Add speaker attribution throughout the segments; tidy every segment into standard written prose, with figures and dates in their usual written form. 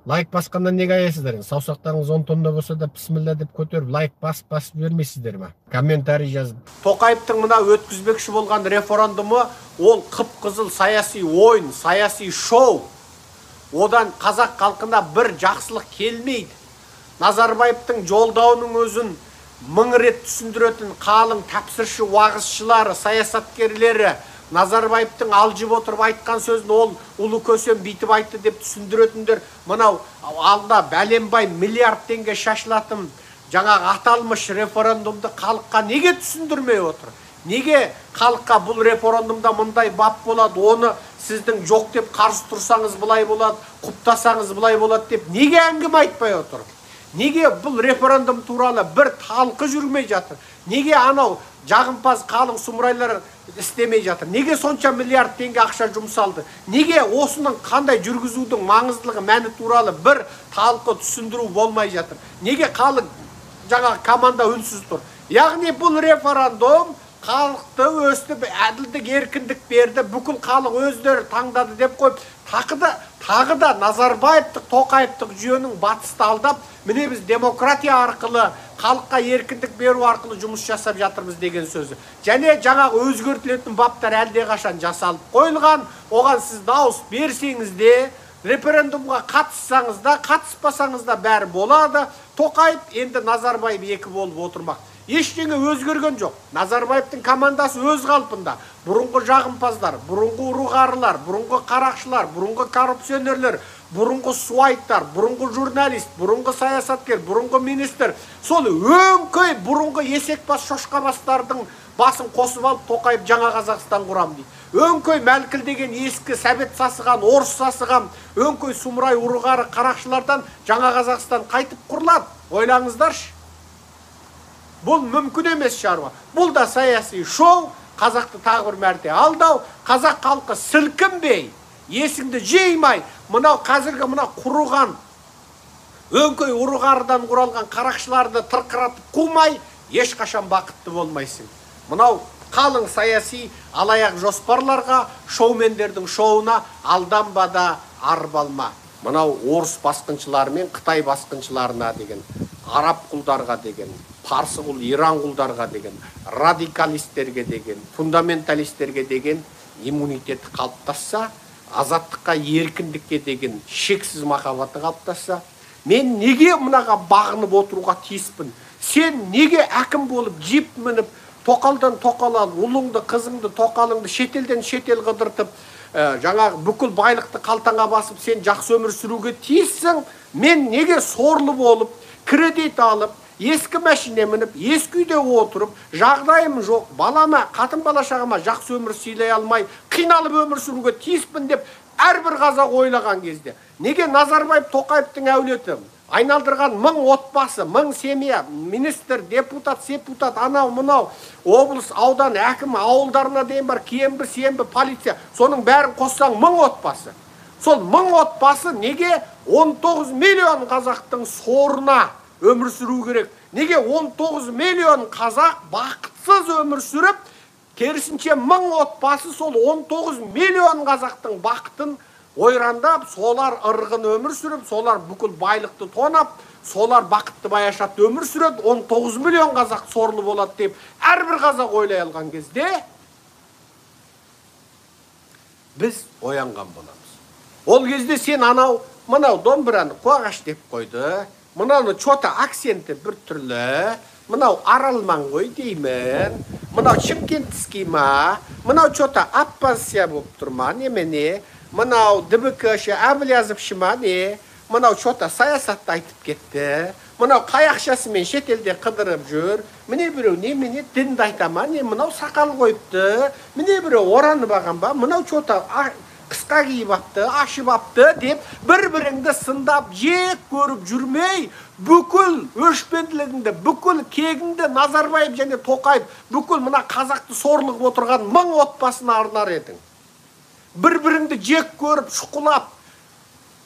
Speaker 1: Лайк басқандан неге аясыздар? Саусақтарыңыз 10 тонна болса да бисмилла деп көтеріп, лайк басып бермейсіздер ма? Комментарий жазып. Тоқаевтың мына өткізбекші болған референдумы ол қып-қызыл саяси ойын, саяси шоу. Одан қазақ халқына бір жақсылық келмейді. Назарбаевтың жолдауының өзін 1000 рет түсіндіретін қалың тәпсірші уағызшылары, саясаткерлері Назарбаевтың алжып отырып айтқан сөзін ол ұлы көсем бейтіп айтты деп түсіндіретіндер. Мынау алда бәленбай миллиард теңге шашылатын жаңағы аталмыш референдумды халыққа неге түсіндірмей отыр? Неге халыққа бұл референдумда мындай бап болады, оны сіздің жоқ деп қарсы тұрсаңыз былай болады, құптасаңыз былай болады деп неге әңгіме айтпай отыр? Неге бұл референдум туралы бір талқы жүрмей жатыр? Неге анау жағымпаз қалың сұмырайлар істемей жатыр? Неге сонша миллиард теңге ақша жұмсалды? Неге осының қандай жүргізудің маңыздылығы, мәні туралы бір талқы түсіндіру болмай жатыр? Неге халық жаңағы команда үнсіз тұр? Яғни бұл референдум халықты өстіп, әділдік, еркіндік берді, бүкіл халық өздері таңдады деп қойып, тағы да Назарбаевтық, Тоқаевтық жүйенің батысты алдап, міне біз демократия арқылы, халыққа еркіндік беру арқылы жұмыс жасап жатырмыз деген сөзі. Және жаңағы өзгертілетін баптар әлде қашан жасалып қойылған, оған сіз дауыс берсеңіз де, референдумға қатыссаңыз да, қатыспасаңыз да бәрі болады. Тоқаев енді Назарбаев екі болып отырмақ. Ештеңе өзгерген жоқ. Назарбаевтың командасы өз қалпында. Бұрынғы жағымпаздар, бұрынғы ұрығарылар, бұрынғы қарақшылар, бұрынғы коррупционерлер, бұрынғы суайттар, бұрынғы журналист, бұрынғы саясаткер, бұрынғы министр. Сол өңкөй бұрынғы есекбас шошқабастардың басын қосып алып Тоқаев жаңа Қазақстан құрам дейді. Өңкөй мәлкіл деген ескі сәбет сасыған, орыс сасыған, өңкөй сұмырай ұрығары қарақшылардан жаңа Қазақстан қайтып құрылады. Ойлаңыздаршы. Бұл мүмкін емес шаруа. Бұл да саяси шоу, қазақты тағы бір мәрте алдау, қазақ халқы сілкінбей, есіңді жеймай, мынау қазіргі мынау құрыған, өңкөй ұрығарыдан құралған қарақшыларды тырқыратып қумай, ешқашан бақытты болмайсың. Мынау қалың саяси алаяқ жоспарларға, шоумендердің шоуына алданба да арбалма. Мынау орыс басқыншылары мен Қытай басқыншыларына деген, араб құлдарға деген, парсы құл, иран құлдарға деген, радикалистерге деген, фундаменталистерге деген иммунитеті қалыптасса, азаттыққа, еркіндікке деген шексіз махаббаты қалыптасса, мен неге мынаға бағынып отыруға тиіспін? Сен неге әкім болып, джип мініп, тоқалдан тоқал ал, ұлыңды, қызыңды, тоқалыңды шетелден шетел қыдыртып, жаңағы бүкіл байлықты қалтаңа басып, сен жақсы өмір сүруге тиіссің? Мен неге сорлы болып, кредит алып, ескі мәшине мініп, ескі үйде отырып, жағдайым жоқ, балама, қатын бала-шағама жақсы өмір сыйлай алмай, қиналып өмір сүруге тиіспін деп әрбір қазақ ойлаған кезде, неге Назарбаев Тоқаевтың әулеті айналдырған 1000 отбасы, 1000 семья, министр, депутат, сепутат, анау, мынау, облыс, аудан, әкім, ауылдарына дейін бар, кембі, сенбі, полиция, соның бәрін қоссаң 1000 отбасы. Сол 1000 отбасы неге 19 миллион қазақтың сорына өмір сүру керек? Неге 19 миллион қазақ бақытсыз өмір сүріп, керісінше 1000 отбасы сол 19 миллион қазақтың бақытын ойрандап, солар ырғын өмір сүріп, солар бүкіл байлықты тонап, солар бақытты баяшат өмір сүреді, 19 миллион қазақ сорлы болады деп әрбір қазақ ойлай алған кезде біз оянған боламыз. Ол кезде сен анау, мынау домбыраны қуағаш деп қойды, мынау чота акценті бір түрлі, мынау аралман ғой деймін, мынау шымкенттіский ма, мынау чота аппасия болып тұрма, немене, мынау ДБК-шы Әбілязовшы ма, не, мынау чота саясатты айтып кетті, мынау қаяқшасымен шетелде қыдырып жүр, міне біреу немене дінді айтама, не, мынау сақал қойыпты, міне біреу оранып алған ба, мынау чота қысқа киіп апты, ашып апты деп бір-біріңді сындап жек көріп жүрмей, бүкіл өшпенділігіңді, бүкіл кегіңді Назарбаев және Тоқаев бүкіл мына қазақты сорлығып отырған 1000 отбасына арнар едің. Бір-біріңді жек көріп, шұқылап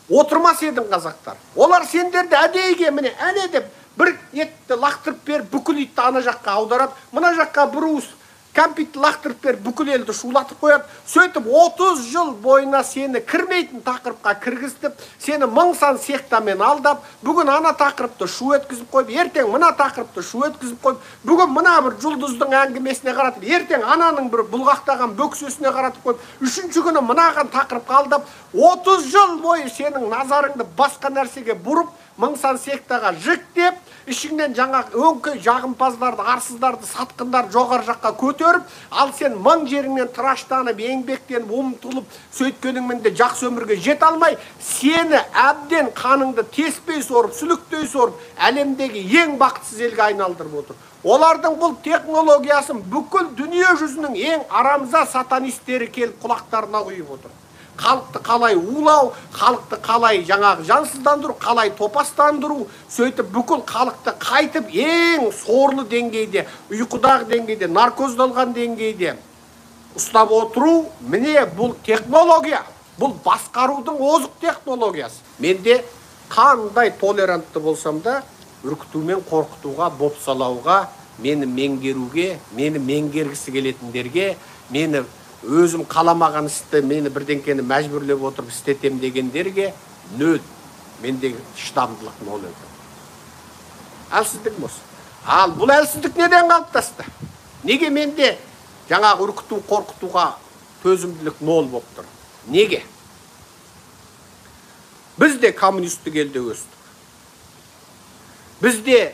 Speaker 1: отырмас едің қазақтар. Олар сендерді әдейіге міне әне деп бір етті лақтырып беріп, бүкіл итті ана жаққа аударып, мына жаққа бір уыс кәмпитті лақтырып беріп бүкіл елді шулатып қояды. Сөйтіп 30 жыл бойына сені кірмейтін тақырыпқа кіргізіп, сені мың сан сектамен алдап, бүгін ана тақырыпты шу өткізіп қойып, ертең мына тақырыпты шу өткізіп қойып, бүгін мына бір жұлдыздың әңгімесіне қаратып, ертең ананың бір бұлғақтаған бөксесіне қаратып қойып, үшінші күні мынаған тақырыпқа алдап, 30 жыл бойы сенің назарыңды басқа нәрсеге бұрып, мың сан сектаға жіктеп, ішіңнен жаңа өңкей жағымпаздарды, арсыздарды, сатқындарды жоғары жаққа көтеріп, ал сен мың жеріңнен тыраштанып, еңбектеніп, ұмтылып, сөйткеніңмен де жақсы өмірге жете алмай, сені әбден қаныңды теспей сорып, сүліктей сорып, әлемдегі ең бақытсыз елге айналдырып отыр. Олардың бұл технологиясын бүкіл дүние жүзінің ең арамза сатанистері келіп құлақтарына құйып отыр. Халықты қалай улау, халықты қалай жаңағы жансыздандыру, қалай топастандыру, сөйтіп бүкіл халықты қайтып ең сорлы деңгейде, ұйқыдағы деңгейде, наркоздалған деңгейде ұстап отыру, міне бұл технология, бұл басқарудың озық технологиясы. Менде қандай толерантты болсам да, үркітумен қорқытуға, бопсалауға, мені меңгеруге, мені меңгергісі келетіндерге, мені өзім қаламаған істі, мені бірдеңкені мәжбүрлеп отырып істетем дегендерге нөл. Мендегі шыдамдылық нөл екен. Әлсіздік осы. Ал бұл әлсіздік неден қалыптасты? Неге менде жаңағы үркіту, қорқытуға төзімділік нөл болып тұр? Неге? Біз де коммунистік елде өстік. Біз де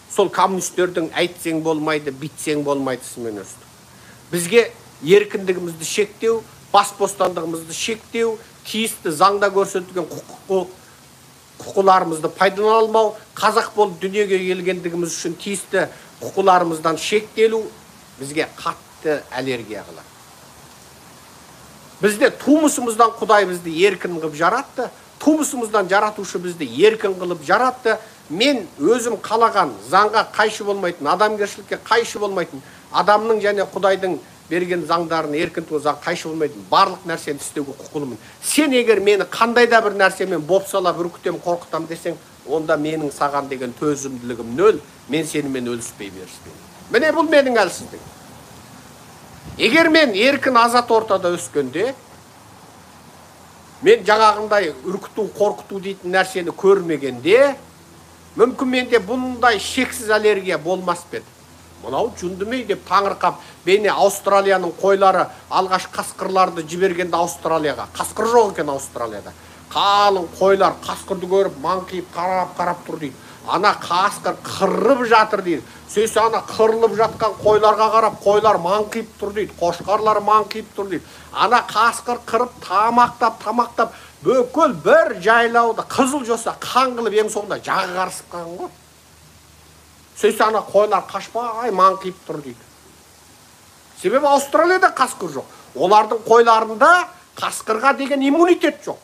Speaker 1: сол коммунистердің әйтсең болмайды, битсең болмайды ісімен өстік. Бізге еркіндігімізді шектеу, бас бостандығымызды шектеу, тиісті заңда көрсетілген құқыларымызды пайдалана алмау, қазақ болып дүниеге келгендігіміз үшін тиісті құқыларымыздан шектелу бізге қатты аллергия қылады. Бізде тумысымыздан Құдай бізді еркін қылып жаратты, тумысымыздан жаратушы бізді еркін қылып жаратты. Мен өзім қалаған заңға қайшы болмайтын, адамгершілікке қайшы болмайтын, адамның және Құдайдың берген заңдарын еркін туғызға қайшы болмайтын барлық нәрсені істеуге құқылымын. Сен егер мені қандай да бір нәрсемен бопсалап, үркітем, қорқытам десең, онда менің саған деген төзімділігім нөл, мен сенімен өліспей беріспеймін. Міне бұл менің әлсіздігім. Егер мен еркін азат ортада өскенде, мен жаңағындай үркіту, қорқыту дейтін нәрсені көрмегенде, мүмкін менде бұндай шексіз аллергия болмас беді. Мұнау жүндімей деп таңырқап, бейне Аустралияның қойлары алғаш қасқырларды жібергенде Аустралияға. Қасқыр жоқ екен Аустралияда. Қалың қойлар қасқырды көріп, маңқиып, қарап тұр дейді. Ана қасқыр қырып жатыр дейді. Сөйсе ана қырылып жатқан қойларға қарап, қойлар маңқиып тұр дейді. Қошқарлар маңқиып тұр дейді. Ана қасқыр қырып, тамақтап, бүкіл бір жайлауды қызыл жоса қан қылып ең соңында жағы қарысып қалған ғой. Сөйсе ана қойлар қашпай маңқиып тұр дейді. Себебі Аустралияда қасқыр жоқ. Олардың қойларында қасқырға деген иммунитет жоқ.